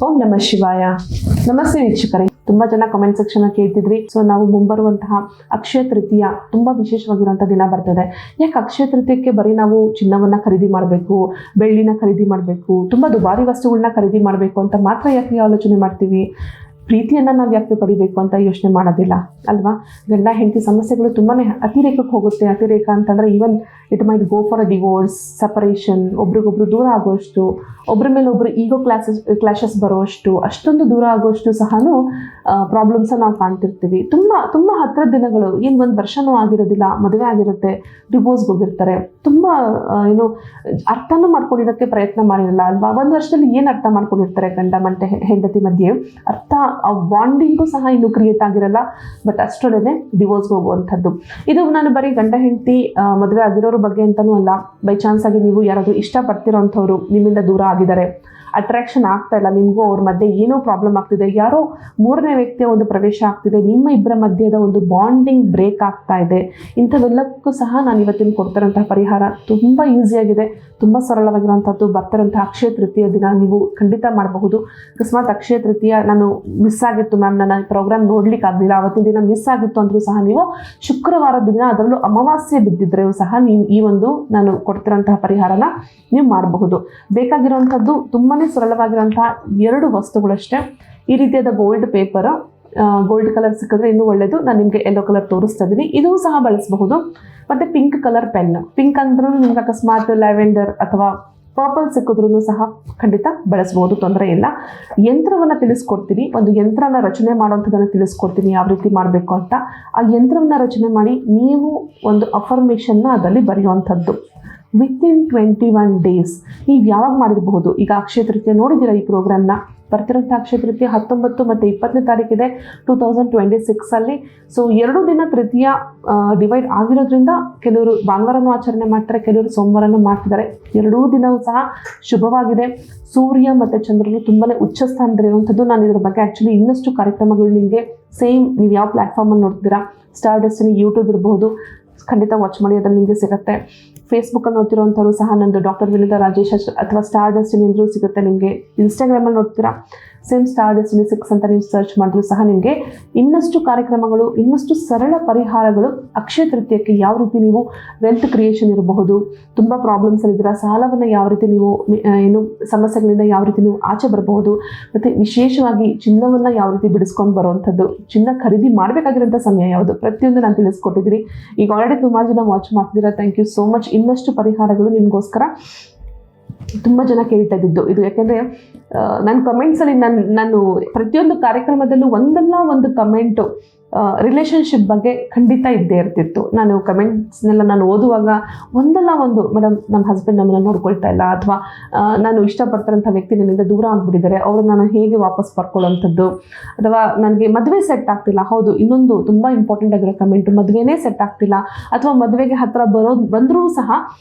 ಓಂ ನಮಃ ಶಿವಾಯ. ನಮಸ್ತೆ ವೀಕ್ಷಕರೇ, ತುಂಬಾ ಜನ ಕಮೆಂಟ್ ಸೆಕ್ಷನ್ ಕೇಳ್ತಿದ್ರಿ. ಸೊ ನಾವು ಮುಂಬರುವಂತಹ ಅಕ್ಷಯ ತೃತೀಯ ತುಂಬಾ ವಿಶೇಷವಾಗಿರುವಂತಹ ದಿನ ಬರ್ತದೆ. ಯಾಕೆ ಅಕ್ಷಯ ತೃತೀಯಕ್ಕೆ ಬರೀ ನಾವು ಚಿನ್ನವನ್ನ ಖರೀದಿ ಮಾಡಬೇಕು, ಬೆಳ್ಳಿನ ಖರೀದಿ ಮಾಡಬೇಕು, ತುಂಬಾ ದುಬಾರಿ ವಸ್ತುಗಳನ್ನ ಖರೀದಿ ಮಾಡಬೇಕು ಅಂತ ಮಾತ್ರ ಯಾಕೆ ಆಲೋಚನೆ ಮಾಡ್ತೀವಿ? ಪ್ರೀತಿಯನ್ನ ನಾವು ಯಾಕೆ ಪಡಿಬೇಕು ಅಂತ ಯೋಚನೆ ಮಾಡೋದಿಲ್ಲ ಅಲ್ವಾ? ಗಂಡ ಹೆಂಡತಿ ಸಮಸ್ಯೆಗಳು ತುಂಬಾನೇ ಅತಿರೇಕಕ್ಕೆ ಹೋಗುತ್ತೆ. ಅತಿರೇಕ ಅಂತಂದ್ರೆ even it might go for a divorce, separation, ಒಬ್ರಿಗೊಬ್ರು ದೂರ ಆಗೋಷ್ಟು, ಒಬ್ಬರ ಮೇಲೆ ಒಬ್ರು ಈಗೋ ಕ್ಲಾಶಸ್ ಬರೋಷ್ಟು, ಅಷ್ಟೊಂದು ದೂರ ಆಗೋಷ್ಟು ಸಹನೂ ಪ್ರಾಬ್ಲಮ್ಸ್ ನಾವು ಕಾಣ್ತಿರ್ತೀವಿ. ತುಂಬ ಹತ್ತಿರದ ದಿನಗಳು, ಏನು ಒಂದು ವರ್ಷನೂ ಆಗಿರೋದಿಲ್ಲ, ಮದುವೆ ಆಗಿರುತ್ತೆ, ಡಿವೋರ್ಸ್ಗೆ ಹೋಗಿರ್ತಾರೆ. ತುಂಬ ಅರ್ಥನೂ ಮಾಡ್ಕೊಂಡಿರೋಕ್ಕೆ ಪ್ರಯತ್ನ ಮಾಡಿರಲ್ಲ ಅಲ್ವಾ? ಒಂದು ವರ್ಷದಲ್ಲಿ ಏನು ಅರ್ಥ ಮಾಡ್ಕೊಂಡಿರ್ತಾರೆ ಗಂಡ ಮತ್ತೆ ಹೆಂಡತಿ ಮಧ್ಯೆ, ಅರ್ಥ ಆ ಬಾಂಡಿಂಗು ಸಹ ಇನ್ನೂ ಕ್ರಿಯೇಟ್ ಆಗಿರಲ್ಲ. ಬಟ್ ಅಷ್ಟರೊಳಗೆ ಡಿವೋರ್ಸ್ಗೆ ಹೋಗುವಂಥದ್ದು. ಇದು ನಾನು ಬರೀ ಗಂಡ ಹೆಂಡತಿ ಮದುವೆ ಆಗಿರೋರ ಬಗ್ಗೆ ಅಂತಲೂ ಅಲ್ಲ. ಬೈ ಚಾನ್ಸ್ ಆಗಿ ನೀವು ಯಾರಾದರೂ ಇಷ್ಟಪಡ್ತಿರೋ ಅಂಥವ್ರು ನಿಮ್ಮಿಂದ ದೂರ ಆಗಿದ್ದಾರೆ, ಅಟ್ರಾಕ್ಷನ್ ಆಗ್ತಾ ಇಲ್ಲ, ನಿಮಗೂ ಅವ್ರ ಮಧ್ಯೆ ಏನೋ ಪ್ರಾಬ್ಲಮ್ ಆಗ್ತಿದೆ, ಯಾರೋ ಮೂರನೇ ವ್ಯಕ್ತಿಯ ಒಂದು ಪ್ರವೇಶ ಆಗ್ತಿದೆ, ನಿಮ್ಮ ಇಬ್ಬರ ಮಧ್ಯದ ಒಂದು ಬಾಂಡಿಂಗ್ ಬ್ರೇಕ್ ಆಗ್ತಾ ಇದೆ, ಇಂಥವೆಲ್ಲಕ್ಕೂ ಸಹ ನಾನು ಇವತ್ತಿನ ಕೊಡ್ತಿರೋಂತಹ ಪರಿಹಾರ ತುಂಬ ಈಸಿಯಾಗಿದೆ, ತುಂಬ ಸರಳವಾಗಿರುವಂಥದ್ದು. ಬರ್ತಿರೋಂತಹ ಅಕ್ಷಯ ತೃತೀಯ ದಿನ ನೀವು ಖಂಡಿತ ಮಾಡಬಹುದು. ಅಕಸ್ಮಾತ್ ಅಕ್ಷಯ ತೃತೀಯ ನಾನು ಮಿಸ್ ಆಗಿತ್ತು ಮ್ಯಾಮ್, ನನ್ನ ಪ್ರೋಗ್ರಾಮ್ ನೋಡ್ಲಿಕ್ಕೆ ಆಗಲಿಲ್ಲ, ಅವತ್ತಿನ ದಿನ ಮಿಸ್ ಆಗಿತ್ತು ಅಂದರೂ ಸಹ ನೀವು ಶುಕ್ರವಾರದ ದಿನ, ಅದರಲ್ಲೂ ಅಮಾವಾಸ್ಯೆ ಬಿದ್ದಿದ್ರೂ ಸಹ ನೀವು ಈ ಒಂದು ನಾನು ಕೊಡ್ತಿರೋಂತಹ ಪರಿಹಾರನ ನೀವು ಮಾಡಬಹುದು. ಬೇಕಾಗಿರುವಂಥದ್ದು ತುಂಬಾ ಸರಳವಾಗಿರುವಂತಹ 2 ವಸ್ತುಗಳಷ್ಟೇ. ಈ ರೀತಿಯಾದ ಗೋಲ್ಡ್ ಪೇಪರ್, ಗೋಲ್ಡ್ ಕಲರ್ ಸಿಕ್ಕಿದ್ರೆ ಇನ್ನೂ ಒಳ್ಳೆಯದು. ನಾನು ನಿಮಗೆ ಯೆಲ್ಲೋ ಕಲರ್ ತೋರಿಸ್ತಾ ಇದ್ದೀನಿ, ಇದೂ ಸಹ ಬಳಸಬಹುದು. ಮತ್ತು ಪಿಂಕ್ ಕಲರ್ ಪೆನ್, ಪಿಂಕ್ ಅಂದ್ರೂ ನಿಮ್ಗೆ ಅಕಸ್ಮಾತ್ ಲ್ಯಾವೆಂಡರ್ ಅಥವಾ ಪರ್ಪಲ್ ಸಿಕ್ಕಿದ್ರೂ ಸಹ ಖಂಡಿತ ಬಳಸ್ಬೋದು, ತೊಂದರೆ ಇಲ್ಲ. ಯಂತ್ರವನ್ನು ತಿಳಿಸ್ಕೊಡ್ತೀನಿ, ಒಂದು ಯಂತ್ರನ ರಚನೆ ಮಾಡುವಂಥದ್ದನ್ನು ತಿಳಿಸ್ಕೊಡ್ತೀನಿ ಯಾವ ರೀತಿ ಮಾಡಬೇಕು ಅಂತ. ಆ ಯಂತ್ರವನ್ನು ರಚನೆ ಮಾಡಿ ನೀವು ಒಂದು ಅಫರ್ಮೇಷನ್ನ ಅದರಲ್ಲಿ ಬರೆಯುವಂಥದ್ದು. ವಿತಿನ್ 21 days ನೀವು ಯಾವಾಗ ಮಾಡಿರಬಹುದು. ಈಗ ಅಕ್ಷಯ ತೃತೀಯ ನೋಡಿದ್ದೀರಾ ಈ ಪ್ರೋಗ್ರಾಮ್ನ. ಬರ್ತಿರೋಂಥ ಅಕ್ಷಯ ತೃತೀಯ 19 ಮತ್ತು 20ನೇ ತಾರೀಕಿದೆ 2026 ಸೊ 2 ದಿನ ತೃತೀಯ ಡಿವೈಡ್ ಆಗಿರೋದ್ರಿಂದ ಕೆಲವರು ಭಾನುವಾರನೂ ಆಚರಣೆ ಮಾಡ್ತಾರೆ, ಕೆಲವರು ಸೋಮವಾರನೂ ಮಾಡ್ತಿದ್ದಾರೆ. 2 ದಿನವೂ ಸಹ ಶುಭವಾಗಿದೆ. ಸೂರ್ಯ ಮತ್ತು ಚಂದ್ರನು ತುಂಬಾ ಉಚ್ಚ ಸ್ಥಾನದಲ್ಲಿರುವಂಥದ್ದು. ನಾನು ಇದ್ರ ಬಗ್ಗೆ ಆ್ಯಕ್ಚುಲಿ ಇನ್ನಷ್ಟು ಕಾರ್ಯಕ್ರಮಗಳು ನಿಮಗೆ ಸೇಮ್ ನೀವು ಯಾವ ಪ್ಲ್ಯಾಟ್ಫಾರ್ಮಲ್ಲಿ ನೋಡ್ತೀರಾ, ಸ್ಟಾರ್ ಡೆಸ್ಟಿನಿ ಯೂಟ್ಯೂಬ್ ಇರಬಹುದು, ಖಂಡಿತ ವಾಚ್ ಮಾಡಿ, ಅದರಲ್ಲಿ ನಿಮಗೆ ಸಿಗುತ್ತೆ. ಫೇಸ್ಬುಕ್ಕಲ್ಲಿ ನೋಡ್ತಿರೋಂಥವ್ರು ಸಹ ನಂದು ಡಾಕ್ಟರ್ ವಿನಿತಾ ರಾಜೇಶ್ ಅಥವಾ ಸ್ಟಾರ್ ಡೆಸ್ಟಿನಿ ಅಂದರೂ ಸಿಗುತ್ತೆ ನಿಮಗೆ. ಇನ್ಸ್ಟಾಗ್ರಾಮಲ್ಲಿ ನೋಡ್ತೀರಾ, ಸೇಮ್ ಸ್ಟಾರ್ ಡೆಸ್ಟಿನಿ 6 ಅಂತ ನೀವು ಸರ್ಚ್ ಮಾಡಿದ್ರು ಸಹ ನಿಮಗೆ ಇನ್ನಷ್ಟು ಕಾರ್ಯಕ್ರಮಗಳು, ಇನ್ನಷ್ಟು ಸರಳ ಪರಿಹಾರಗಳು ಅಕ್ಷಯ ತೃತೀಯಕ್ಕೆ ಯಾವ ರೀತಿ ನೀವು ವೆಲ್ತ್ ಕ್ರಿಯೇಷನ್ ಇರಬಹುದು, ತುಂಬ ಪ್ರಾಬ್ಲಮ್ಸಲ್ಲಿದ್ದೀರಾ, ಸಾಲವನ್ನು ಯಾವ ರೀತಿ ನೀವು ಸಮಸ್ಯೆಗಳಿಂದ ಯಾವ ರೀತಿ ನೀವು ಆಚೆ ಬರಬಹುದು, ಮತ್ತು ವಿಶೇಷವಾಗಿ ಚಿನ್ನವನ್ನು ಯಾವ ರೀತಿ ಬಿಡಿಸ್ಕೊಂಡು ಬರುವಂಥದ್ದು, ಚಿನ್ನ ಖರೀದಿ ಮಾಡಬೇಕಾಗಿರೋಂಥ ಸಮಯ ಯಾವುದು, ಪ್ರತಿಯೊಂದು ನಾನು ತಿಳಿಸ್ಕೊಟ್ಟಿದ್ದೀನಿ. ಈಗ ಆಲ್ರೆಡಿ ತುಂಬ ಜನ ವಾಚ್ ಮಾಡ್ತಿದ್ದೀರಾ, ಥ್ಯಾಂಕ್ ಯು ಸೋ ಮಚ್. ಇನ್ನಷ್ಟು ಪರಿಹಾರಗಳು ನಿಮಗೋಸ್ಕರ ತುಂಬ ಜನ ಕೇಳ್ತಾ ಇದ್ದಿದ್ದು ಇದು. ಯಾಕೆಂದರೆ ನನ್ನ ಕಮೆಂಟ್ಸಲ್ಲಿ ನಾನು ಪ್ರತಿಯೊಂದು ಕಾರ್ಯಕ್ರಮದಲ್ಲೂ ಒಂದಲ್ಲ ಒಂದು ಕಮೆಂಟು ರಿಲೇಷನ್ಶಿಪ್ ಬಗ್ಗೆ ಖಂಡಿತ ಇದ್ದೇ ಇರ್ತಿತ್ತು. ನಾನು ಕಮೆಂಟ್ಸ್ನೆಲ್ಲ ನಾನು ಓದುವಾಗ ಒಂದಲ್ಲ ಒಂದು, ಮೇಡಮ್ ನಮ್ಮ ಹಸ್ಬೆಂಡ್ ನಮ್ಮನ್ನು ನೋಡ್ಕೊಳ್ತಾ ಇಲ್ಲ, ಅಥವಾ ನಾನು ಇಷ್ಟಪಡ್ತಾರಂಥ ವ್ಯಕ್ತಿ ನನ್ನಿಂದ ದೂರ ಆಗಿಬಿಟ್ಟಿದ್ದಾರೆ, ಅವರು ನಾನು ಹೇಗೆ ವಾಪಸ್ ಬರ್ಕೊಳ್ಳೋವಂಥದ್ದು, ಅಥವಾ ನನಗೆ ಮದುವೆ ಸೆಟ್ ಆಗ್ತಿಲ್ಲ. ಹೌದು, ಇನ್ನೊಂದು ತುಂಬ ಇಂಪಾರ್ಟೆಂಟ್ ಆಗಿರೋ ಕಮೆಂಟು, ಮದುವೆನೇ ಸೆಟ್ ಆಗ್ತಿಲ್ಲ, ಅಥವಾ ಮದುವೆಗೆ ಹತ್ತಿರ ಬಂದರೂ ಸಹ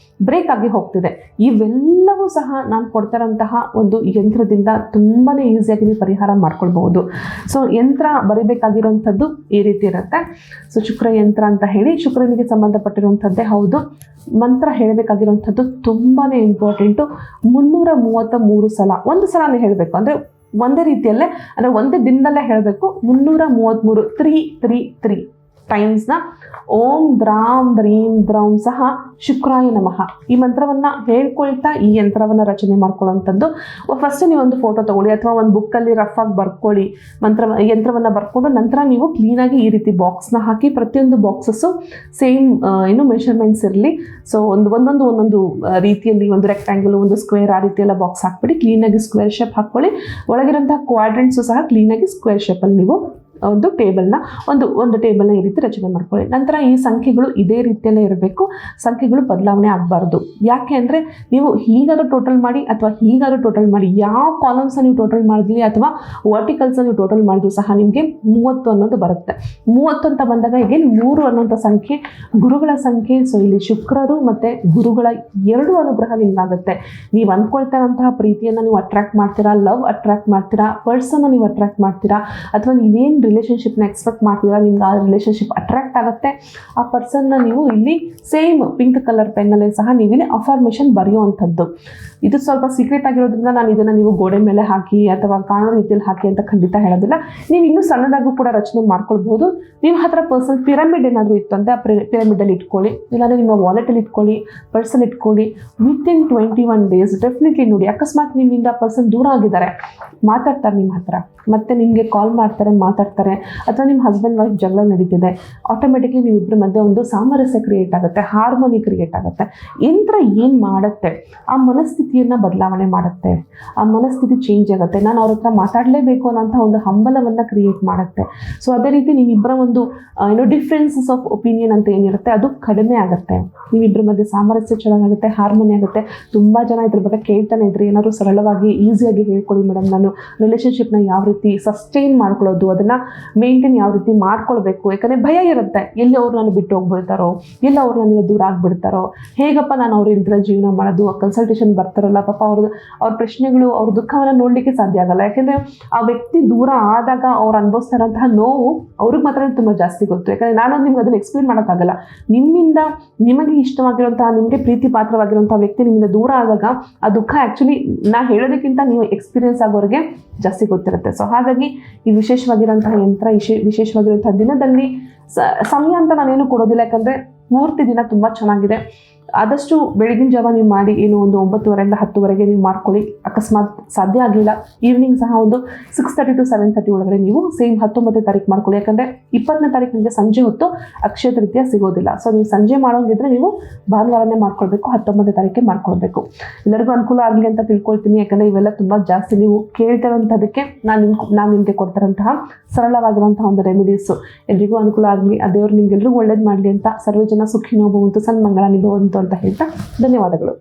ಬ್ರೇಕ್ ಆಗಿ ಹೋಗ್ತಿದೆ. ಇವೆಲ್ಲವೂ ಸಹ ನಾನು ಕೊಡ್ತಾರಂತಹ ಒಂದು ಯಂತ್ರದಿಂದ ತುಂಬಾ ಈಸಿಯಾಗಿ ನೀವು ಪರಿಹಾರ ಮಾಡ್ಕೊಳ್ಬಹುದು. ಸೊ ಯಂತ್ರ ಬರೀಬೇಕಾಗಿರುವಂಥದ್ದು ಈ ರೀತಿ ಇರುತ್ತೆ. ಸೊ ಶುಕ್ರ ಯಂತ್ರ ಅಂತ ಹೇಳಿ ಶುಕ್ರನಿಗೆ ಸಂಬಂಧಪಟ್ಟಿರುವಂಥದ್ದೇ ಹೌದು. ಮಂತ್ರ ಹೇಳಬೇಕಾಗಿರುವಂಥದ್ದು ತುಂಬಾ ಇಂಪಾರ್ಟೆಂಟು. 333 ಸಲ, ಒಂದು ಸಲನೇ ಹೇಳಬೇಕು, ಅಂದರೆ ಒಂದೇ ರೀತಿಯಲ್ಲೇ, ಅಂದರೆ ಒಂದೇ ದಿನದಲ್ಲೇ ಹೇಳಬೇಕು. 333 333 ಟೈಮ್ಸ್ನ ಓಂ ದ್ರಾಂ ದ್ರೀಂ ದ್ರೌಂ ಸಹ ಶುಕ್ರಾಯ ನಮಃ ಈ ಮಂತ್ರವನ್ನು ಹೇಳ್ಕೊಳ್ತಾ ಈ ಯಂತ್ರವನ್ನು ರಚನೆ ಮಾಡ್ಕೊಳ್ಳೋವಂಥದ್ದು. ಫಸ್ಟ್ ನೀವೊಂದು ಫೋಟೋ ತೊಗೊಳ್ಳಿ, ಅಥವಾ ಒಂದು ಬುಕ್ಕಲ್ಲಿ ರಫ್ ಆಗಿ ಬರ್ಕೊಳ್ಳಿ, ಯಂತ್ರವನ್ನು ಬರ್ಕೊಂಡು ನಂತರ ನೀವು ಕ್ಲೀನಾಗಿ ಈ ರೀತಿ ಬಾಕ್ಸ್ನ ಹಾಕಿ, ಪ್ರತಿಯೊಂದು ಬಾಕ್ಸಸ್ಸು ಸೇಮ್ ಮೆಷರ್ಮೆಂಟ್ಸ್ ಇರಲಿ. ಸೊ ಒಂದೊಂದು ರೀತಿಯಲ್ಲಿ, ಒಂದು ರೆಕ್ಟ್ಯಾಂಗಲ್, ಒಂದು ಸ್ಕ್ವೇರ್, ಆ ರೀತಿಯೆಲ್ಲ ಬಾಕ್ಸ್ ಹಾಕ್ಬಿಡಿ. ಕ್ಲೀನಾಗಿ ಸ್ಕ್ವೇರ್ ಶೇಪ್ ಹಾಕ್ಕೊಳ್ಳಿ. ಒಳಗಿರೋಂಥ ಕ್ವಾಡ್ರೆಂಟ್ಸು ಸಹ ಕ್ಲೀನಾಗಿ ಸ್ಕ್ವೇರ್ ಶೇಪಲ್ಲಿ ನೀವು ಒಂದು ಟೇಬಲ್ನ ಈ ರೀತಿ ರಚನೆ ಮಾಡ್ಕೊಳ್ಳಿ. ನಂತರ ಈ ಸಂಖ್ಯೆಗಳು ಇದೇ ರೀತಿಯಲ್ಲೇ ಇರಬೇಕು, ಸಂಖ್ಯೆಗಳು ಬದಲಾವಣೆ ಆಗಬಾರ್ದು. ಯಾಕೆ ಅಂದರೆ ನೀವು ಹೀಗಾದ್ರೂ ಟೋಟಲ್ ಮಾಡಿ ಅಥವಾ ಹೀಗಾದ್ರೂ ಟೋಟಲ್ ಮಾಡಿ, ಯಾವ ಕಾಲಮ್ಸ್ನ ನೀವು ಟೋಟಲ್ ಮಾಡಿದ್ಲಿ ಅಥವಾ ವರ್ಟಿಕಲ್ಸ್ನ ನೀವು ಟೋಟಲ್ ಮಾಡಿದ್ರು ಸಹ ನಿಮಗೆ 30 ಅನ್ನೋದು ಬರುತ್ತೆ. 30 ಅಂತ ಬಂದಾಗ ಈಗ 3 ಅನ್ನೋಂಥ ಸಂಖ್ಯೆ ಗುರುಗಳ ಸಂಖ್ಯೆ. ಸೊ ಇಲ್ಲಿ ಶುಕ್ರರು ಮತ್ತು ಗುರುಗಳ 2 ಅನುಗ್ರಹ ನಿಮ್ಗಾಗುತ್ತೆ. ನೀವು ಅಂದ್ಕೊಳ್ತಾ ಇರೋಂತಹ ಪ್ರೀತಿಯನ್ನು ನೀವು ಅಟ್ರಾಕ್ಟ್ ಮಾಡ್ತೀರಾ, ಲವ್ ಅಟ್ರಾಕ್ಟ್ ಮಾಡ್ತೀರಾ, ಪರ್ಸನ್ನ ನೀವು ಅಟ್ರಾಕ್ಟ್ ಮಾಡ್ತೀರಾ, ಅಥವಾ ನೀವೇನು ರಿಲೇಷನ್ಶಿಪ್ನ ಎಕ್ಸ್ಪೆಕ್ಟ್ ಮಾಡ್ತಿದ್ದೀರಾ, ನಿಮ್ಗೆ ಆ ರಿಲೇಷನ್ಶಿಪ್ ಅಟ್ರಾಕ್ಟ್ ಆಗುತ್ತೆ. ಆ ಪರ್ಸನ್ನ ನೀವು ಇಲ್ಲಿ ಸೇಮ್ ಪಿಂಕ್ ಕಲರ್ ಪೆನ್ನಲ್ಲೇ ಸಹ ನೀವಿಲ್ಲಿ ಅಫರ್ಮೇಷನ್ ಬರೆಯುವಂಥದ್ದು. ಇದು ಸ್ವಲ್ಪ ಸೀಕ್ರೆಟ್ ಆಗಿರೋದ್ರಿಂದ ನಾನು ಇದನ್ನು ನೀವು ಗೋಡೆ ಮೇಲೆ ಹಾಕಿ ಅಥವಾ ಕಾಣೋ ರೀತಿಯಲ್ಲಿ ಹಾಕಿ ಅಂತ ಖಂಡಿತ ಹೇಳೋದಿಲ್ಲ. ನೀವು ಇನ್ನೂ ಸಣ್ಣದಾಗೂ ಕೂಡ ರಚನೆ ಮಾಡ್ಕೊಳ್ಬಹುದು. ನಿಮ್ಮ ಹತ್ರ ಪರ್ಸನಲ್ ಪಿರಮಿಡ್ ಏನಾದರೂ ಇತ್ತು ಅಂದರೆ ಆ ಪಿರಮಿಡಲ್ಲಿ ಇಟ್ಕೊಳ್ಳಿ, ಇಲ್ಲಾಂದರೆ ನಿಮ್ಮ ವಾಲೆಟಲ್ಲಿ ಇಟ್ಕೊಳ್ಳಿ, ಪರ್ಸಲ್ಲಿ ಇಟ್ಕೊಳ್ಳಿ. ವಿತಿನ್ 21 days ಡೆಫಿನೆಟ್ಲಿ ನೋಡಿ, ಅಕಸ್ಮಾತ್ ನಿಮ್ಮಿಂದ ಪರ್ಸನ್ ದೂರ ಆಗಿದ್ದಾರೆ, ಮಾತಾಡ್ತಾರೆ ನಿಮ್ಮ ಹತ್ರ, ಮತ್ತೆ ನಿಮಗೆ ಕಾಲ್ ಮಾಡ್ತಾರೆ, ಮಾತಾಡ್ತಾರೆ, ಅಥವಾ ನಿಮ್ಮ ಹಸ್ಬೆಂಡ್ ವೈಫ್ ಜಗಳ ನಡೀತಿದೆ, ಆಟೋಮೆಟಿಕ್ಲಿ ನೀವಿಬ್ಬರ ಮಧ್ಯೆ ಒಂದು ಸಾಮರಸ್ಯ ಕ್ರಿಯೇಟ್ ಆಗುತ್ತೆ, ಹಾರ್ಮೋನಿ ಕ್ರಿಯೇಟ್ ಆಗುತ್ತೆ. ಯಂತ್ರ ಏನು ಮಾಡುತ್ತೆ, ಆ ಮನಸ್ಥಿತಿಯನ್ನು ಬದಲಾವಣೆ ಮಾಡುತ್ತೆ, ಆ ಮನಸ್ಥಿತಿ ಚೇಂಜ್ ಆಗುತ್ತೆ. ನಾನು ಅವ್ರ ಹತ್ರ ಮಾತಾಡಲೇಬೇಕು ಅನ್ನೋಂಥ ಒಂದು ಹಂಬಲವನ್ನು ಕ್ರಿಯೇಟ್ ಮಾಡುತ್ತೆ. ಸೊ ಅದೇ ರೀತಿ ನೀವಿಬ್ಬರ ಒಂದು ಡಿಫ್ರೆನ್ಸಸ್ ಆಫ್ ಒಪಿನಿಯನ್ ಅಂತ ಏನಿರುತ್ತೆ ಅದು ಕಡಿಮೆ ಆಗುತ್ತೆ. ನೀವಿಬ್ಬರ ಮಧ್ಯೆ ಸಾಮರಸ್ಯ ಚೆನ್ನಾಗುತ್ತೆ, ಹಾರ್ಮೋನಿ ಆಗುತ್ತೆ. ತುಂಬ ಜನ ಇದ್ರ ಬಗ್ಗೆ ಕೇಳ್ತಾನೆ ಇದ್ರಿ, ಏನಾದರೂ ಸರಳವಾಗಿ ಈಸಿಯಾಗಿ ಹೇಳ್ಕೊಡಿ ಮೇಡಮ್, ನಾನು ರಿಲೇಷನ್ಶಿಪ್ನ ಯಾವ ರೀತಿ ಸಸ್ಟೈನ್ ಮಾಡ್ಕೊಳ್ಳೋದು, ಅದನ್ನು ಮೇಂಟೈನ್ ಯಾವ ರೀತಿ ಮಾಡ್ಕೊಳ್ಬೇಕು. ಯಾಕಂದರೆ ಭಯ ಇರುತ್ತೆ, ಎಲ್ಲಿ ಅವ್ರು ನಾನು ಬಿಟ್ಟು ಹೋಗ್ಬಿಡ್ತಾರೋ, ಎಲ್ಲ ಅವ್ರು ನನಗೆ ದೂರ ಆಗಿಬಿಡ್ತಾರೋ, ಹೇಗಪ್ಪ ನಾನು ಅವ್ರ ಇಲ್ದಿರ ಜೀವನ ಮಾಡೋದು. ಕನ್ಸಲ್ಟೇಷನ್ ಬರ್ತಾರಲ್ಲ ಪಾಪ, ಅವ್ರ ಪ್ರಶ್ನೆಗಳು, ಅವ್ರ ದುಃಖವನ್ನು ನೋಡಲಿಕ್ಕೆ ಸಾಧ್ಯ ಆಗಲ್ಲ. ಯಾಕೆಂದರೆ ಆ ವ್ಯಕ್ತಿ ದೂರ ಆದಾಗ ಅವ್ರು ಅನುಭವಿಸ್ತಾರಂತಹ ನೋವು ಅವ್ರಿಗೆ ಮಾತ್ರ ತುಂಬ ಜಾಸ್ತಿ ಗೊತ್ತು. ಯಾಕಂದರೆ ನಾನು ನಿಮ್ಗೆ ಅದನ್ನು ಎಕ್ಸ್ಪ್ಲೇನ್ ಮಾಡೋಕ್ಕಾಗಲ್ಲ. ನಿಮ್ಮಿಂದ ನಿಮಗೆ ಇಷ್ಟವಾಗಿರುವಂತಹ, ನಿಮಗೆ ಪ್ರೀತಿ ಪಾತ್ರವಾಗಿರುವಂಥ ವ್ಯಕ್ತಿ ನಿಮ್ಮಿಂದ ದೂರ ಆದಾಗ ಆ ದುಃಖ ಆ್ಯಕ್ಚುಲಿ ನಾ ಹೇಳೋದಕ್ಕಿಂತ ನೀವು ಎಕ್ಸ್ಪೀರಿಯನ್ಸ್ ಆಗೋರಿಗೆ ಜಾಸ್ತಿ ಗೊತ್ತಿರುತ್ತೆ. ಸೊ ಹಾಗಾಗಿ ಈ ವಿಶೇಷವಾಗಿರೋಂತಹ ಯಂತ್ರ, ವಿಶೇಷವಾಗಿರುವಂತಹ ದಿನದಲ್ಲಿ ಸಮಯ ಅಂತ ನಾನೇನು ಕೊಡೋದಿಲ್ಲ, ಯಾಕಂದರೆ ಪೂರ್ತಿ ದಿನ ತುಂಬ ಚೆನ್ನಾಗಿದೆ. ಆದಷ್ಟು ಬೆಳಗಿನ ಜಾವ ನೀವು ಮಾಡಿ, ಏನು ಒಂದು 9:30 to 10 ನೀವು ಮಾಡ್ಕೊಳ್ಳಿ. ಅಕಸ್ಮಾತ್ ಸಾಧ್ಯ ಆಗಲಿಲ್ಲ, ಈವ್ನಿಂಗ್ ಸಹ ಒಂದು 6:30 to 7:30 ಒಳಗಡೆ ನೀವು ಸೇಮ್ 19ನೇ ತಾರೀಕು ಮಾಡ್ಕೊಳ್ಳಿ. ಯಾಕಂದರೆ 20ನೇ ತಾರೀಕು ನಿಮಗೆ ಸಂಜೆ ಹೊತ್ತು ಅಕ್ಷಯ ತೃತೀಯ ಸಿಗೋದಿಲ್ಲ. ಸೊ ನೀವು ಸಂಜೆ ಮಾಡೋಂಗಿದ್ರೆ ನೀವು ಭಾನುವಾರನೇ ಮಾಡ್ಕೊಳ್ಬೇಕು, 19ನೇ ತಾರೀಕೆ ಮಾಡ್ಕೊಳ್ಬೇಕು. ಎಲ್ಲರಿಗೂ ಅನುಕೂಲ ಆಗಲಿ ಅಂತ ತಿಳ್ಕೊಳ್ತೀನಿ. ಯಾಕಂದರೆ ಇವೆಲ್ಲ ತುಂಬ ಜಾಸ್ತಿ ನೀವು ಕೇಳ್ತಿರೋಂಥದ್ದಕ್ಕೆ ನಾನು ನಿಮಗೆ ಕೊಡ್ತಾರಂತಹ ಸರಳವಾಗಿರುವಂತಹ ಒಂದು ರೆಮಿಡೀಸು ಎಲ್ರಿಗೂ ಅನುಕೂಲ ಆಗಲಿ. ಆ ದೇವರು ನಿಮ್ಗೆಲ್ರಿಗೂ ಒಳ್ಳೇದು ಮಾಡಲಿ ಅಂತ, ಸರ್ವೇ ಜನ ಸುಖಿನೋ ಭವಂತು, ಸನ್ಮಂಗಳ ನಿಭವಂತು ಅಂತ ಹೇಳ್ತಾ ಧನ್ಯವಾದಗಳು.